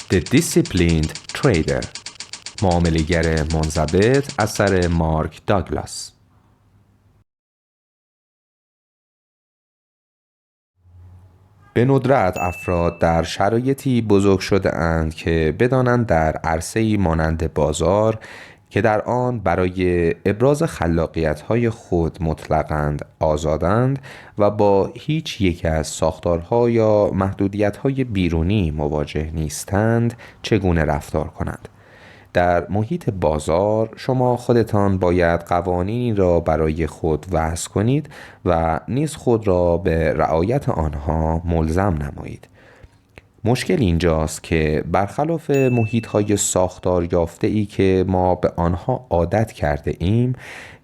The Disciplined Trader، معامله‌گر منضبط اثر مارک داگلاس. به ندرت افراد در شرایطی بزرگ شده اند که بدانند در عرصه‌ای مانند بازار که در آن برای ابراز خلاقیت‌های خود مطلقاً آزادند و با هیچ یک از ساختارها یا محدودیت‌های بیرونی مواجه نیستند چگونه رفتار کنند. در محیط بازار شما خودتان باید قوانینی را برای خود وضع کنید و نیز خود را به رعایت آنها ملزم نمایید. مشکل اینجاست که برخلاف محیط‌های ساختار یافته‌ای که ما به آنها عادت کرده ایم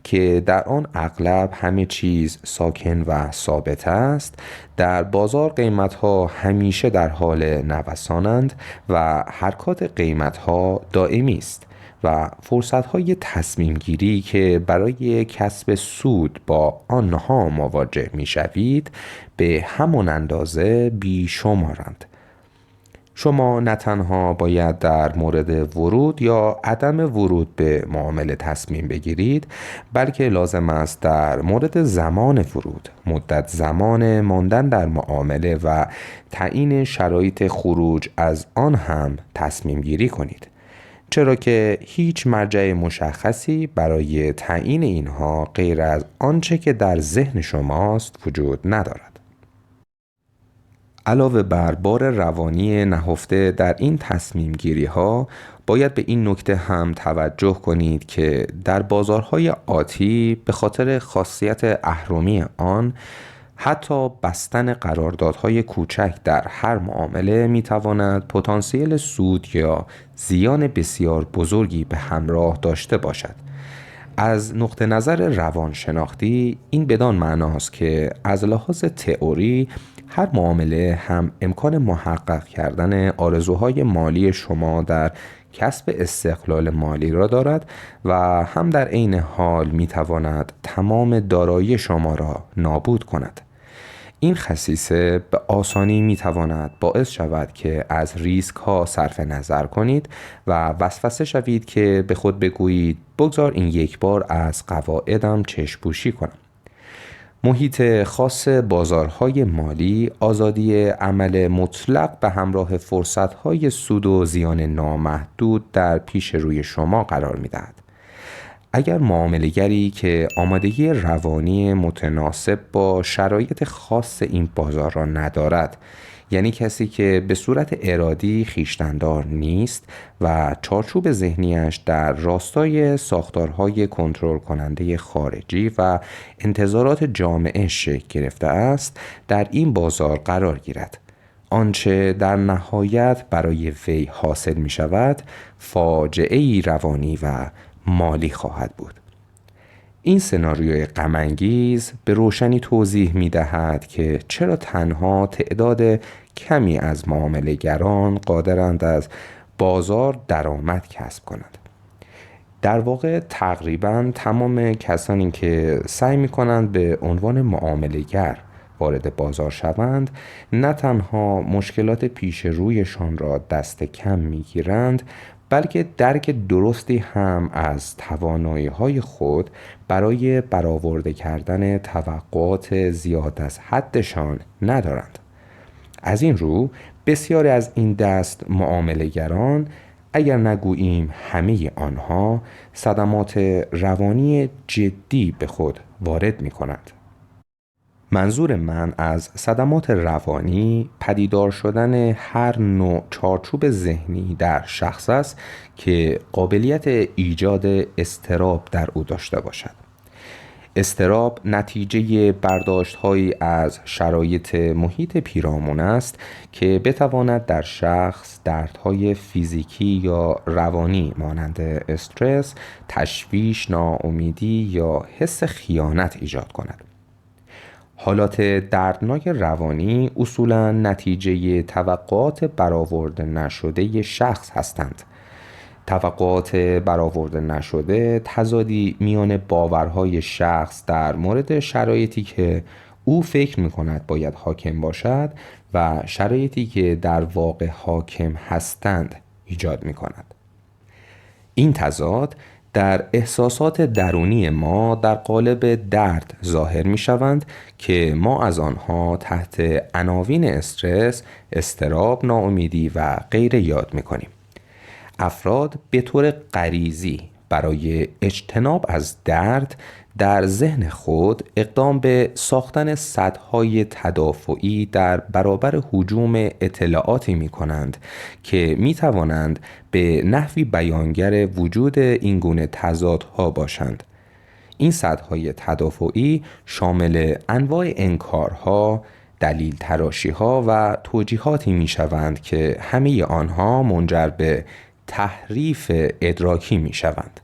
که در آن اغلب همه چیز ساکن و ثابت است، در بازار قیمت‌ها همیشه در حال نوسانند و حرکات قیمت‌ها دائمی است و فرصت‌های تصمیم گیری که برای کسب سود با آنها مواجه می‌شوید به همان اندازه بیشمارند. شما نه تنها باید در مورد ورود یا عدم ورود به معامله تصمیم بگیرید، بلکه لازم است در مورد زمان ورود، مدت زمان ماندن در معامله و تعیین شرایط خروج از آن هم تصمیم گیری کنید، چرا که هیچ مرجع مشخصی برای تعیین اینها غیر از آنچه که در ذهن شماست وجود ندارد. علاوه بر بار روانی نهفته در این تصمیم گیری ها، باید به این نکته هم توجه کنید که در بازارهای آتی به خاطر خاصیت اهرمی آن، حتی بستن قراردادهای کوچک در هر معامله می تواند پتانسیل سود یا زیان بسیار بزرگی به همراه داشته باشد. از نقطه نظر روانشناختی این بدان معناست که از لحاظ تئوری هر معامله هم امکان محقق کردن آرزوهای مالی شما در کسب استقلال مالی را دارد و هم در عین حال می تواند تمام دارایی شما را نابود کند. این خصیصه به آسانی می تواند باعث شود که از ریسک ها صرف نظر کنید و وسوسه شوید که به خود بگویید بگذار این یک بار از قواعدم چشم پوشی کنم. محیط خاص بازارهای مالی آزادی عمل مطلق به همراه فرصتهای سود و زیان نامحدود در پیش روی شما قرار می دهد. اگر معامله‌گری که آمادگی روانی متناسب با شرایط خاص این بازار را ندارد، یعنی کسی که به صورت ارادی خویشتن‌دار نیست و چارچوب ذهنیش در راستای ساختارهای کنترل کننده خارجی و انتظارات جامعه شکل گرفته است، در این بازار قرار گیرد. آنچه در نهایت برای وی حاصل می شود، فاجعه‌ای روانی و مالی خواهد بود. این سناریوی غم‌انگیز به روشنی توضیح می دهد که چرا تنها تعداد کمی از معامله‌گران قادرند از بازار درآمد کسب کنند. در واقع تقریباً تمام کسانی که سعی می کنند به عنوان معامله‌گر وارد بازار شوند، نه تنها مشکلات پیش رویشان را دست کم می گیرند، بلکه درک درستی هم از توانایی‌های خود برای برآورده کردن توقعات زیاد از حدشان ندارند. از این رو بسیاری از این دست معامله‌گران، اگر نگوییم همه آنها، صدمات روانی جدی به خود وارد می‌کنند. منظور من از صدمات روانی پدیدار شدن هر نوع چارچوب ذهنی در شخص است که قابلیت ایجاد اضطراب در او داشته باشد. اضطراب نتیجه برداشت‌هایی از شرایط محیط پیرامون است که بتواند در شخص دردهای فیزیکی یا روانی مانند استرس، تشویش، ناامیدی یا حس خیانت ایجاد کند. حالات دردناک روانی اصولاً نتیجه توقعات برآورده نشده شخص هستند. توقعات برآورده نشده تضادی میان باورهای شخص در مورد شرایطی که او فکر می‌کند باید حاکم باشد و شرایطی که در واقع حاکم هستند ایجاد می‌کند. این تضاد در احساسات درونی ما در قالب درد ظاهر می شوند که ما از آنها تحت عناوین استرس، اضطراب، ناامیدی و غیره یاد می کنیم. افراد به طور غریزی برای اجتناب از درد در ذهن خود اقدام به ساختن سدهای تدافعی در برابر هجوم اطلاعاتی می کنند که می توانند به نحوی بیانگر وجود این گونه تضادها باشند. این سدهای تدافعی شامل انواع انکارها، دلیل تراشیها و توجیهاتی می شوند که همه آنها منجر به تحریف ادراکی می شوند.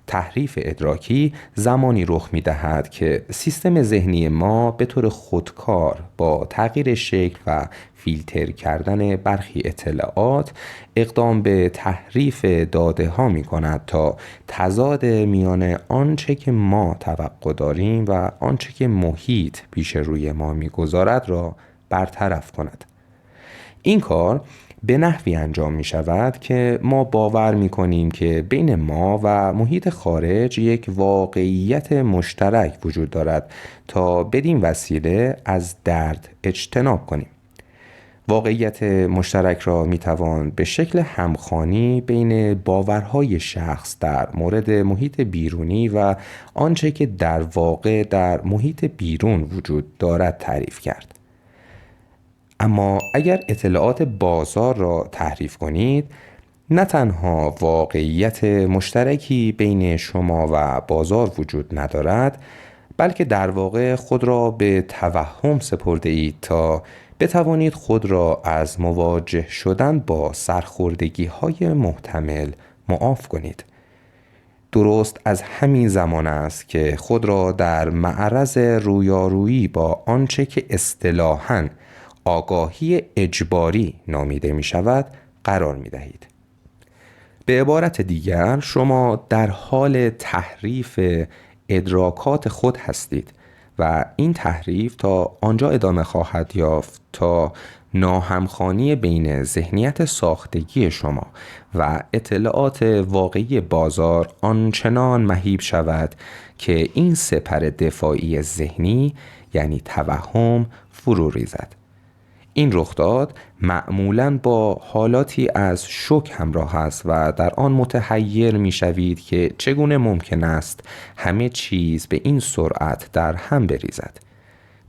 تحریف ادراکی زمانی رخ می دهد که سیستم ذهنی ما به طور خودکار با تغییر شکل و فیلتر کردن برخی اطلاعات اقدام به تحریف داده ها می کند تا تضاد میان آنچه که ما توقع داریم و آنچه که محیط پیش روی ما می گذارد را برطرف کند. این کار به نحوی انجام می شود که ما باور می کنیم که بین ما و محیط خارج یک واقعیت مشترک وجود دارد تا بدین وسیله از درد اجتناب کنیم. واقعیت مشترک را می توان به شکل همخوانی بین باورهای شخص در مورد محیط بیرونی و آنچه که در واقع در محیط بیرون وجود دارد تعریف کرد. اما اگر اطلاعات بازار را تحریف کنید، نه تنها واقعیت مشترکی بین شما و بازار وجود ندارد، بلکه در واقع خود را به توهم سپرده اید تا بتوانید خود را از مواجه شدن با سرخوردگی‌های محتمل معاف کنید. درست از همین زمان است که خود را در معرض رویارویی با آنچه که اصطلاحاً آگاهی اجباری نامیده می شود قرار می دهید. به عبارت دیگر شما در حال تحریف ادراکات خود هستید و این تحریف تا آنجا ادامه خواهد یافت تا ناهمخوانی بین ذهنیت ساختگی شما و اطلاعات واقعی بازار آنچنان مهیب شود که این سپر دفاعی ذهنی یعنی توهم فرو ریزد. این رخداد معمولاً با حالاتی از شوک همراه است و در آن متحیر می شوید که چگونه ممکن است همه چیز به این سرعت در هم بریزد.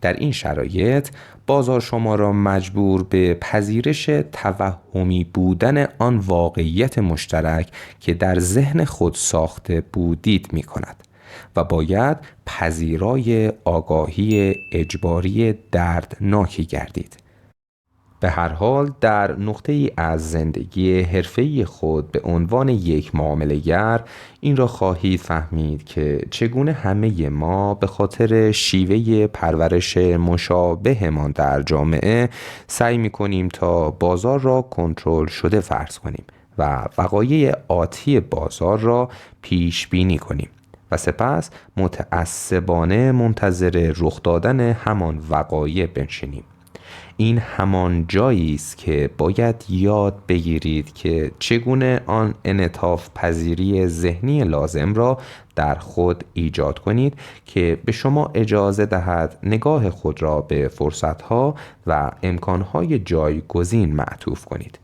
در این شرایط بازار شما را مجبور به پذیرش توهمی بودن آن واقعیت مشترک که در ذهن خود ساخته بودید می کند و باید پذیرای آگاهی اجباری دردناکی گردید. به هر حال در نقطه‌ای از زندگی حرفه‌ای خود به عنوان یک معامله‌گر این را خواهید فهمید که چگونه همه ما به خاطر شیوه پرورش مشابهمان در جامعه سعی می‌کنیم تا بازار را کنترل شده فرض کنیم و وقایع آتی بازار را پیش بینی کنیم و سپس متعصبانه منتظر رخ دادن همان وقایع بنشینیم. این همان جایی است که باید یاد بگیرید که چگونه آن انعطاف پذیری ذهنی لازم را در خود ایجاد کنید که به شما اجازه دهد نگاه خود را به فرصتها و امکانهای جایگزین معطوف کنید.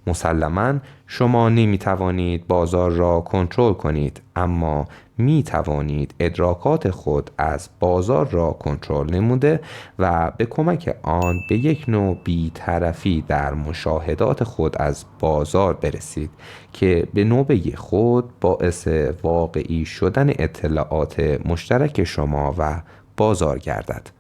مسلماً شما نمی توانید بازار را کنترل کنید، اما می توانید ادراکات خود از بازار را کنترل نموده و به کمک آن به یک نوع بی‌طرفی در مشاهدات خود از بازار برسید که به نوبه خود باعث واقعی شدن اطلاعات مشترک شما و بازار گردد.